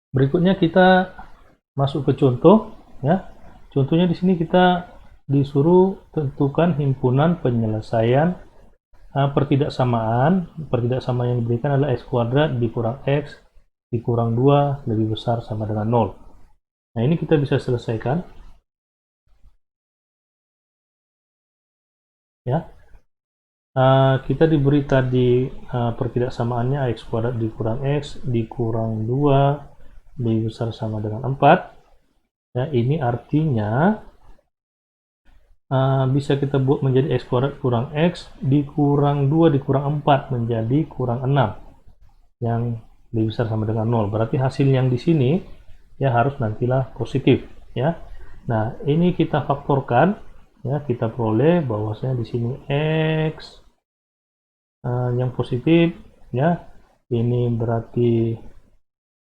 Berikutnya kita masuk ke contoh, ya. Contohnya di sini kita disuruh tentukan himpunan penyelesaian pertidaksamaan. Pertidaksamaan yang diberikan adalah x kuadrat dikurang x dikurang 2 lebih besar sama dengan 0. Nah, ini kita bisa selesaikan, ya. Kita diberi tadi pertidaksamaannya x kuadrat dikurang x dikurang 2 lebih besar sama dengan 4. Ya, ini artinya bisa kita buat menjadi x kuadrat kurang x dikurang 2 dikurang 4 menjadi kurang 6 yang lebih besar sama dengan 0. Berarti hasil yang di sini ya harus nantilah positif, ya. Nah, ini kita faktorkan, ya, kita peroleh bahwasanya di sini x yang positif, ya, ini berarti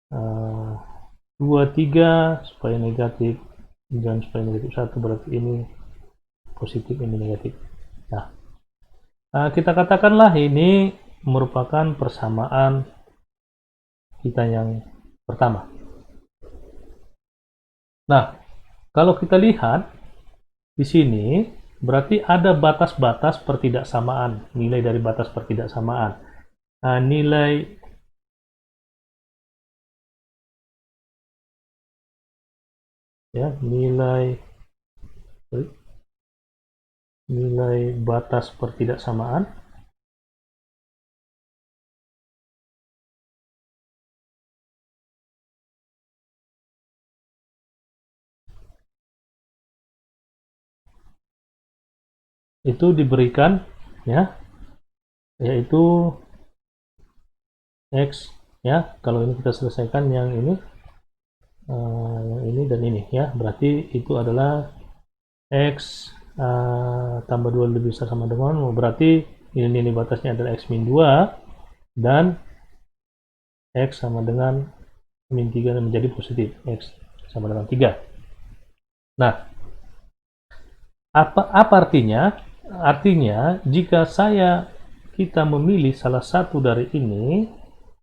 2 3 supaya negatif, dan supaya negatif 1 berarti ini positif, ini negatif. Nah, kita katakanlah ini merupakan persamaan kita yang pertama. Nah, kalau kita lihat di sini berarti ada batas-batas pertidaksamaan, nilai dari batas pertidaksamaan. Nilai ya, nilai batas pertidaksamaan itu diberikan, ya, yaitu x, ya. Kalau ini kita selesaikan yang ini dan ini, ya, berarti itu adalah x tambah 2 lebih besar sama dengan 0, berarti nilai batasnya adalah x min 2 dan x sama dengan min 3 menjadi positif, x sama dengan 3. Nah, apa artinya? Artinya jika kita memilih salah satu dari ini,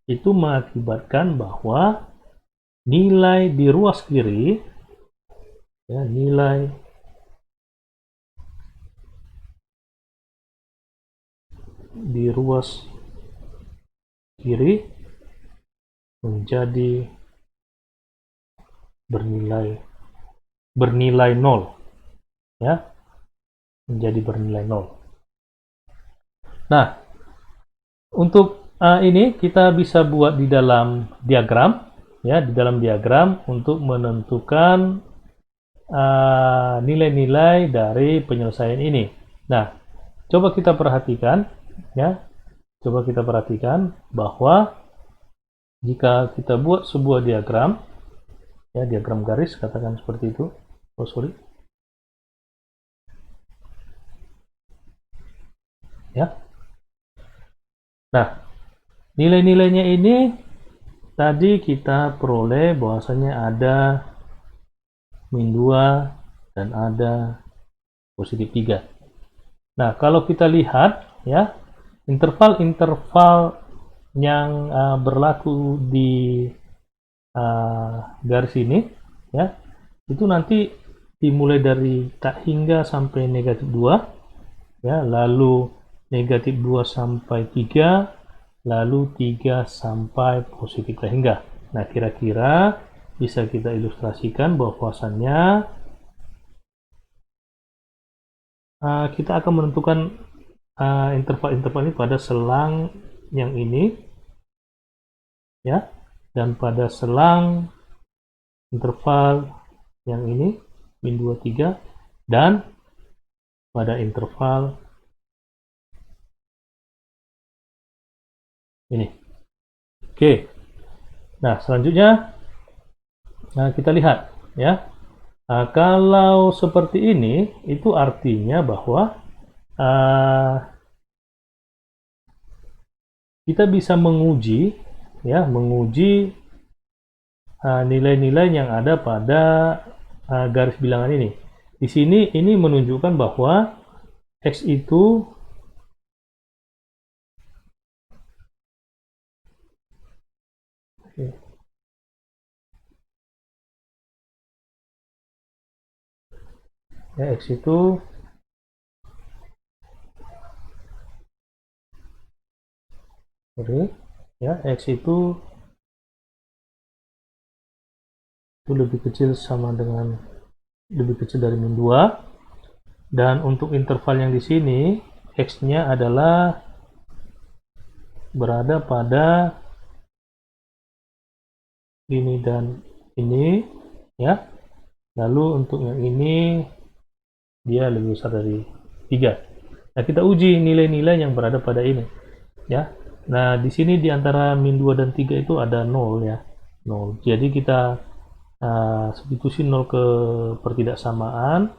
itu mengakibatkan bahwa nilai di ruas kiri, ya, nilai di ruas kiri menjadi bernilai 0, ya, menjadi bernilai 0. Nah, untuk ini kita bisa buat di dalam diagram, ya, di dalam diagram untuk menentukan nilai-nilai dari penyelesaian ini. Nah, coba kita perhatikan, ya, coba kita perhatikan bahwa jika kita buat sebuah diagram, ya, diagram garis, katakan seperti itu. Oh, sorry. Ya. Nah, nilai-nilainya ini tadi kita peroleh bahwasanya ada min 2 dan ada positif 3. Nah, kalau kita lihat, ya, interval-interval yang berlaku di garis ini, ya, itu nanti dimulai dari tak hingga sampai negatif 2, ya, lalu negatif 2 sampai 3, lalu 3 sampai positif tak hingga. Nah, kira-kira bisa kita ilustrasikan bahwasannya kita akan menentukan interval-interval ini pada selang yang ini, ya, dan pada selang interval yang ini min 2 3, dan pada interval ini. Oke. Nah, selanjutnya kita lihat, ya. Kalau seperti ini itu artinya bahwa kita bisa menguji, ya, menguji nilai-nilai yang ada pada garis bilangan ini. Di sini ini menunjukkan bahwa x itu Ya, X itu ya X itu lebih kecil sama dengan lebih kecil dari min 2, dan untuk interval yang di sini X-nya adalah berada pada ini dan ini, ya. Lalu untuk yang ini dia lebih besar dari 3. Nah, kita uji nilai-nilai yang berada pada ini, ya. Nah, di sini di antara min 2 dan 3 itu ada 0, ya. 0. Jadi kita substitusi 0 ke pertidaksamaan,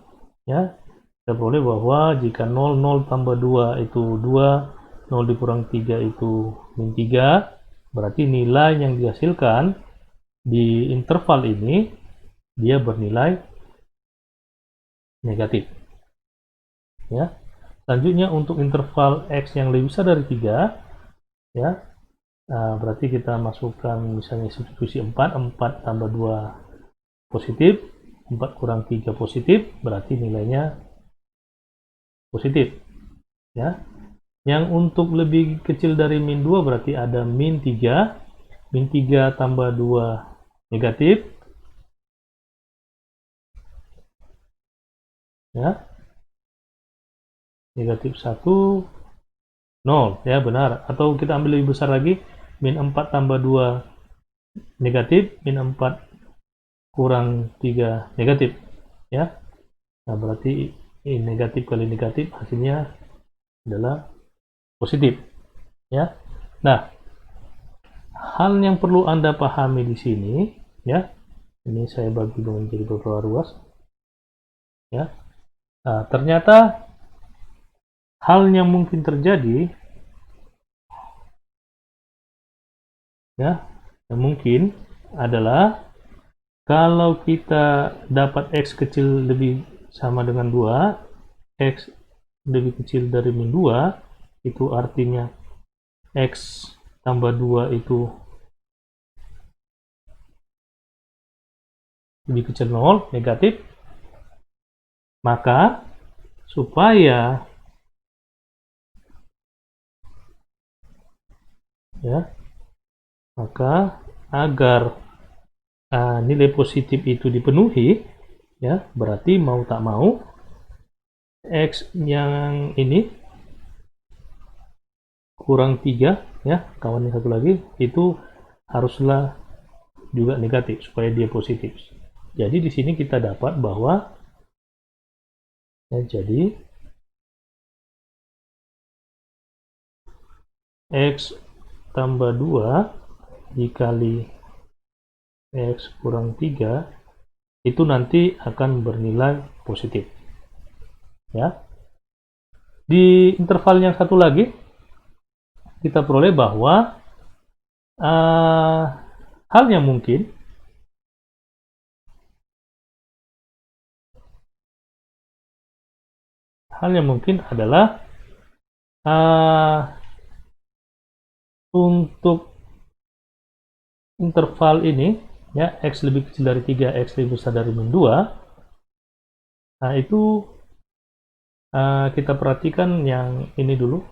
ya. Kita boleh bahwa jika 0, 0 tambah 2 itu 2, 0 dikurang 3 itu min 3, berarti nilai yang dihasilkan di interval ini dia bernilai negatif, ya. Selanjutnya untuk interval X yang lebih besar dari 3, ya, berarti kita masukkan misalnya substitusi 4, 4 tambah 2 positif, 4 kurang 3 positif, berarti nilainya positif, ya. Yang untuk lebih kecil dari min 2 berarti ada min 3, min 3 tambah 2 negatif, ya. Negatif 1, 0, ya, benar. Atau kita ambil lebih besar lagi, min 4 tambah 2 negatif, min 4 kurang 3 negatif, ya. Nah, berarti ini negatif kali negatif hasilnya adalah positif, ya. Nah, hal yang perlu Anda pahami di sini, ya. Ini saya bagi menjadi beberapa ruas, ya. Nah, ternyata hal yang mungkin terjadi, ya, yang mungkin adalah kalau kita dapat X kecil lebih sama dengan 2, X lebih kecil dari min 2, itu artinya X tambah 2 itu lebih kecil 0, negatif. Maka supaya, ya, maka agar nilai positif itu dipenuhi, ya, berarti mau tak mau X yang ini kurang 3, ya, kawan yang satu lagi itu haruslah juga negatif supaya dia positif. Jadi di sini kita dapat bahwa, ya, jadi X tambah 2 dikali X kurang 3 itu nanti akan bernilai positif, ya. Di interval yang satu lagi kita peroleh bahwa hal yang mungkin adalah untuk interval ini, ya, X lebih kecil dari 3, X lebih besar dari min 2. Nah, itu kita perhatikan yang ini dulu,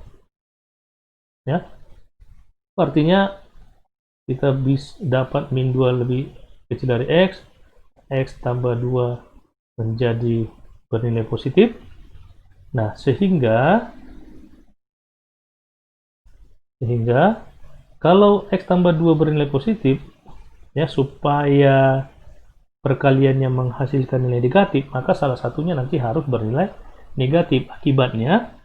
ya. Artinya kita bisa dapat min 2 lebih kecil dari X, X tambah 2 menjadi bernilai positif. Nah, sehingga kalau X tambah 2 bernilai positif, ya, supaya perkaliannya menghasilkan nilai negatif, maka salah satunya nanti harus bernilai negatif. Akibatnya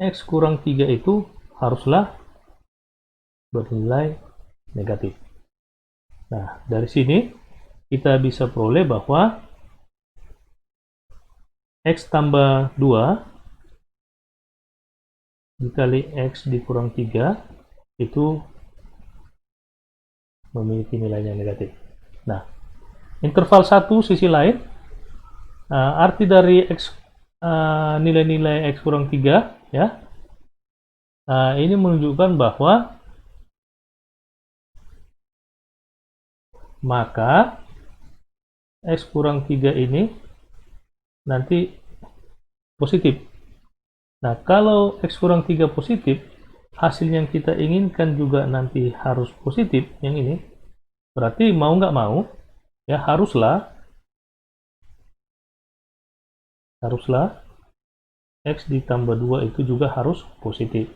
X kurang 3 itu haruslah bernilai negatif. Nah, dari sini kita bisa peroleh bahwa X tambah 2 dikali X dikurang 3 itu memiliki nilainya negatif. Nah, interval 1 sisi lain, arti dari X, nilai-nilai X kurang 3, ya, ini menunjukkan bahwa maka X kurang 3 ini nanti positif. Nah, kalau X kurang 3 positif, hasil yang kita inginkan juga nanti harus positif, yang ini. Berarti mau nggak mau, ya haruslah X ditambah 2 itu juga harus positif.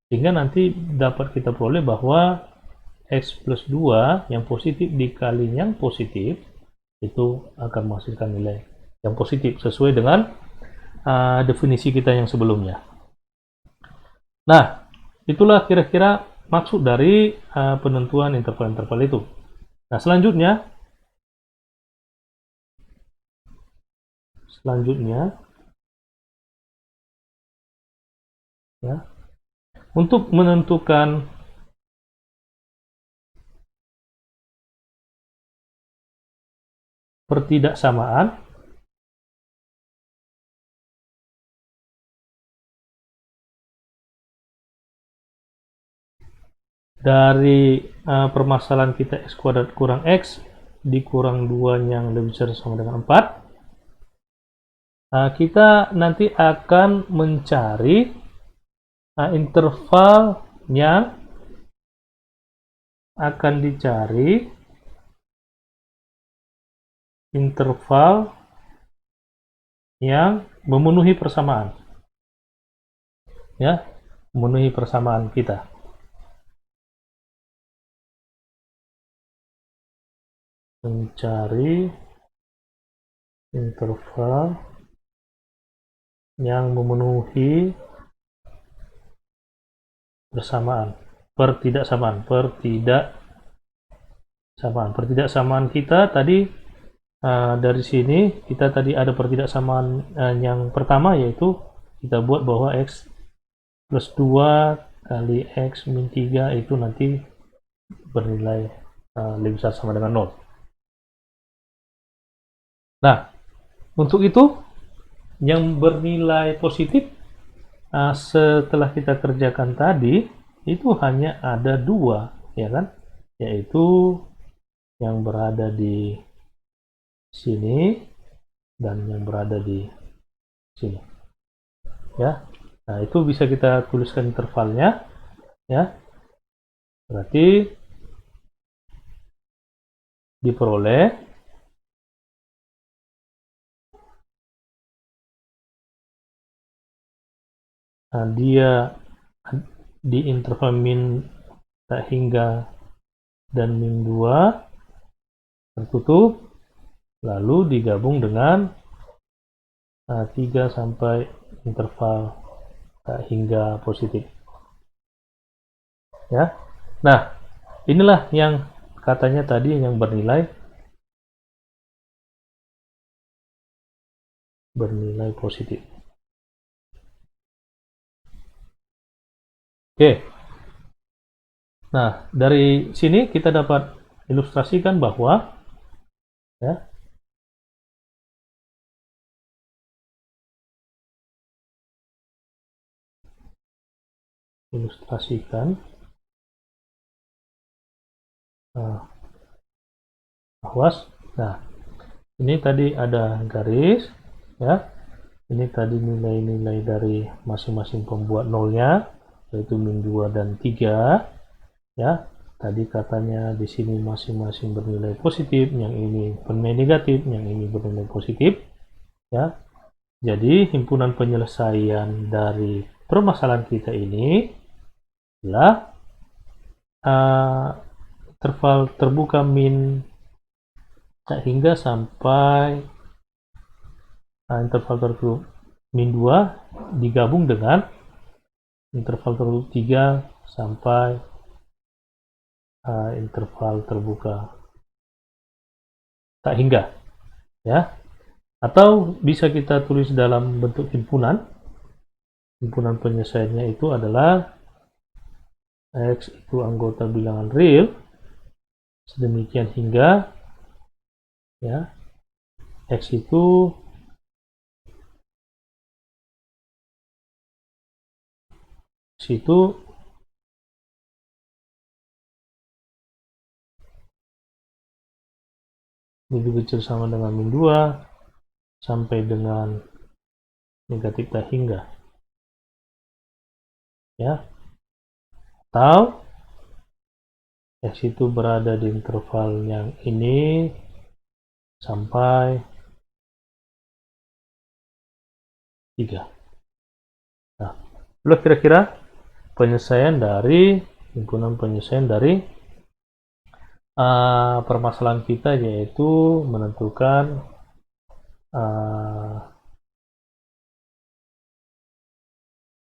Sehingga nanti dapat kita peroleh bahwa X plus 2 yang positif dikali yang positif, itu akan menghasilkan nilai yang positif sesuai dengan definisi kita yang sebelumnya. Nah, itulah kira-kira maksud dari penentuan interval-interval itu. Nah, selanjutnya ya, untuk menentukan pertidaksamaan dari permasalahan kita X kuadrat kurang X dikurang 2 yang lebih besar sama dengan 4, kita nanti akan mencari interval yang akan dicari, interval yang memenuhi persamaan, ya, memenuhi persamaan kita. Mencari interval yang memenuhi pertidaksamaan kita tadi. Dari sini kita tadi ada pertidaksamaan yang pertama, yaitu kita buat bahwa X plus 2 kali X min 3 itu nanti bernilai lebih besar sama dengan 0. Nah, untuk itu yang bernilai positif setelah kita kerjakan tadi itu hanya ada 2, ya kan, yaitu yang berada di sini dan yang berada di sini, ya. Nah, itu bisa kita tuliskan intervalnya, ya. Berarti diperoleh dia di interval min tak hingga dan min 2 tertutup, lalu digabung dengan 3 sampai interval tak hingga positif, ya. Nah, inilah yang katanya tadi yang bernilai positif. Oke. Nah, dari sini kita dapat ilustrasikan bahwa, ya, ilustrasikan awas. Nah, ini tadi ada garis, ya. Ini tadi nilai-nilai dari masing-masing pembuat nolnya, yaitu min 2 dan 3, ya. Tadi katanya di sini masing-masing bernilai positif, yang ini bernilai negatif, yang ini bernilai positif, ya. Jadi himpunan penyelesaian dari permasalahan kita ini adalah interval terbuka min tak hingga sampai interval tertutup min 2 digabung dengan interval tertutup 3 sampai interval terbuka tak hingga, ya. Atau bisa kita tulis dalam bentuk himpunan penyelesaiannya itu adalah X itu anggota bilangan real sedemikian hingga, ya, X itu lebih kecil sama dengan min 2 sampai dengan negatif tak hingga, ya, atau X itu berada di interval yang ini sampai 3. Nah, itulah kira-kira penyelesaian dari himpunan penyelesaian dari permasalahan kita, yaitu menentukan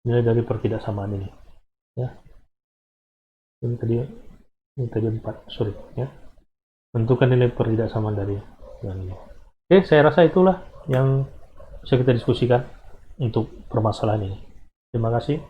nilai dari pertidaksamaan ini, ya. Ini tadi 4, sorry, ya. Menentukan nilai pertidaksamaan dari yang ini. Oke, saya rasa itulah yang bisa kita diskusikan untuk permasalahan ini. Terima kasih.